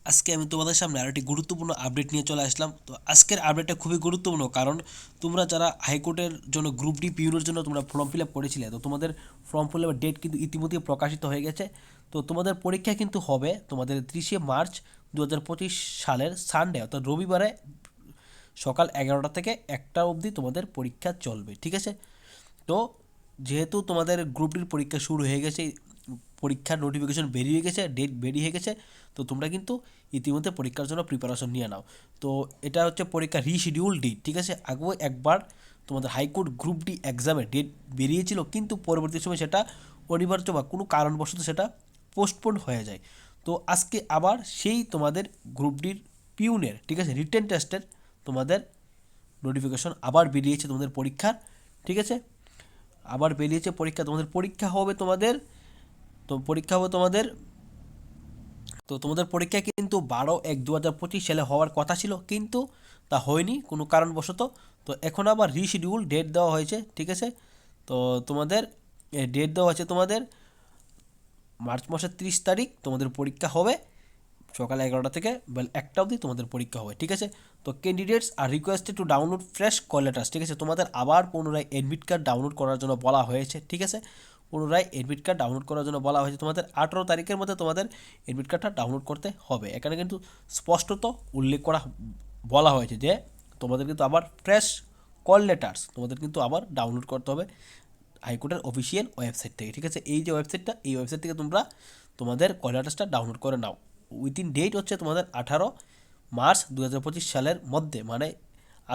আজকে আমি তোমাদের সামনে আরেকটি গুরুত্বপূর্ণ আপডেট নিয়ে চলে আসলাম। তো আজকের আপডেটটা খুবই গুরুত্বপূর্ণ, কারণ তোমরা যারা হাইকোর্টের জন্য গ্রুপ ডি পিউনের জন্য তোমরা ফর্ম ফিল আপ করেছিলে, তো তোমাদের ফর্ম ফিল আপের ডেট কিন্তু ইতিমধ্যে প্রকাশিত হয়ে গেছে। তো তোমাদের পরীক্ষা কিন্তু হবে তোমাদের 30শে মার্চ 2025 সালের সানডে, অর্থাৎ রবিবারে সকাল 11টা থেকে 1টা অবধি তোমাদের পরীক্ষা চলবে, ঠিক আছে? তো যেহেতু তোমাদের গ্রুপ ডির পরীক্ষা শুরু হয়ে গেছে, পরীক্ষার নোটিফিকেশন বেরিয়ে গেছে, ডেট বেরিয়ে গেছে, তো তোমরা কিন্তু ইতিমধ্যে পরীক্ষার জন্য প্রিপারেশন নিয়ে নাও। তো এটা হচ্ছে পরীক্ষা রিশিডিউল ডেট, ঠিক আছে? আগেও একবার তোমাদের হাইকোর্ট গ্রুপ ডি এক্সামের ডেট বেরিয়েছিল, কিন্তু পরবর্তী সময় সেটা অনিবার্য বা কোনো কারণবশত সেটা পোস্টপোন হয়ে যায়। তো আজকে আবার সেই তোমাদের গ্রুপ ডির পিউনের, ঠিক আছে, রিটেন টেস্টের তোমাদের নোটিফিকেশন আবার বেরিয়েছে তোমাদের পরীক্ষার, ঠিক আছে? আবার বেরিয়েছে পরীক্ষা, তোমাদের পরীক্ষা হবে তোমাদের, তো পরীক্ষা হবে তোমাদের, তো তোমাদের পরীক্ষা কিন্তু 12/1/2025 সালে হওয়ার কথা ছিল, কিন্তু তা হয়নি কোনো কারণবশত। তো এখন আবার রিশিডিউল ডেট দেওয়া হয়েছে, ঠিক আছে? তো তোমাদের ডেট দেওয়া হয়েছে তোমাদের মার্চ মাসের 30 তারিখ তোমাদের পরীক্ষা হবে, সকাল 11টা থেকে বেল 1টা অবধি তোমাদের পরীক্ষা হবে, ঠিক আছে? তো candidates are requested to download fresh call letters, ঠিক আছে? তোমাদের আবার পুনরায় অ্যাডমিট কার্ড ডাউনলোড করার জন্য বলা হয়েছে, ঠিক আছে? পুনরায় অ্যাডমিট কার্ড ডাউনলোড করার জন্য বলা হয়েছে, তোমাদের 18 তারিখের মধ্যে তোমাদের অ্যাডমিট কার্ডটা ডাউনলোড করতে হবে। এখানে কিন্তু স্পষ্টত উল্লেখ করা বলা হয়েছে যে তোমাদের কিন্তু আবার ফ্রেশ কল লেটার্স তোমাদের কিন্তু আবার ডাউনলোড করতে হবে হাইকোর্টের অফিসিয়াল ওয়েবসাইট থেকে, ঠিক আছে? এই যে ওয়েবসাইটটা, এই ওয়েবসাইট থেকে তোমরা তোমাদের কল লেটার্সটা ডাউনলোড করে নাও। উইথিন ডেট হচ্ছে তোমাদের 18 মার্চ 2025 সালের মধ্যে, মানে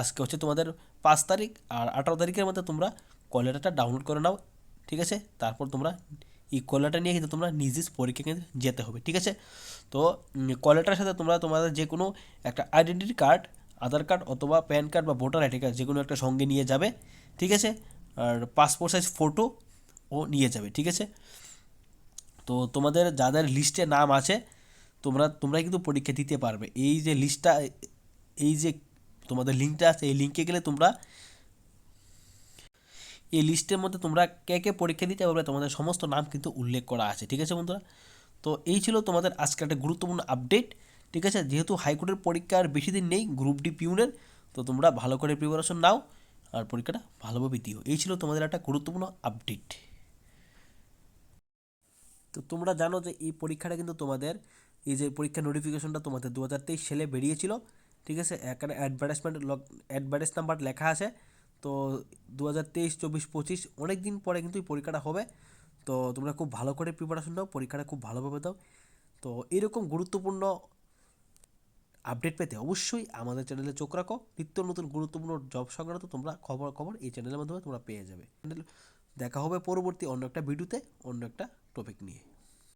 আজকে হচ্ছে তোমাদের 5 তারিখ, আর 18 তারিখের মধ্যে তোমরা কল লেটারটা ডাউনলোড করে নাও, ঠিক আছে? তারপর তোমরা এই কল লেটার নিয়ে কিন্তু তোমরা নিজ নিজ পরীক্ষা কেন্দ্রে যেতে হবে, ঠিক আছে? তো কল লেটারের সাথে তোমরা তোমাদের যে কোনো একটা আইডেন্টিটি কার্ড, আধার কার্ড অথবা প্যান কার্ড বা ভোটার আইডি কার্ড যে কোনো একটা সঙ্গে নিয়ে যাবে, ঠিক আছে? আর পাসপোর্ট সাইজ ফটো ও নিয়ে যাবে, ঠিক আছে? তো তোমাদের যাদের লিস্টে নাম আছে, তোমরা কিন্তু পরীক্ষা দিতে পারবে। এই যে লিস্টটা, এই যে তোমাদের লিঙ্কটা আছে, এই লিঙ্কে গেলে তোমরা এই লিস্টের মধ্যে তোমরা কে কে পরীক্ষা দিতে পারবে তোমাদের সমস্ত নাম কিন্তু উল্লেখ করা আছে, ঠিক আছে বন্ধুরা? তো এই ছিল তোমাদের আজকে একটা গুরুত্বপূর্ণ আপডেট, ঠিক আছে? যেহেতু হাইকোর্টের পরীক্ষার বেশি দিন নেই গ্রুপ ডি পিউনের, তো তোমরা ভালো করে প্রিপারেশন নাও আর পরীক্ষাটা ভালোভাবে দিও। এই ছিল তোমাদের একটা গুরুত্বপূর্ণ আপডেট। তো তোমরা জানো যে এই পরীক্ষাটা কিন্তু তোমাদের, এই যে পরীক্ষার নোটিফিকেশনটা তোমাদের 2023 সালে বেরিয়েছিল, ঠিক আছে? এখানে অ্যাডভার্টাইজ নাম্বার লেখা আছে। তো 2023, 24, 25 অনেক দিন পরে কিন্তু এই পরীক্ষাটা হবে। তো তোমরা খুব ভালো করে প্রিপারেশন নাও, পরীক্ষাটা খুব ভালোভাবে দাও। তো এরকম গুরুত্বপূর্ণ আপডেট পেতে অবশ্যই আমাদের চ্যানেলে চোখ রাখো। নিত্য নতুন গুরুত্বপূর্ণ জব সংক্রান্ত তোমরা খবর এই চ্যানেলের মাধ্যমে তোমরা পেয়ে যাবে। দেখা হবে পরবর্তী অন্য একটা ভিডিওতে, অন্য একটা টপিক নিয়ে।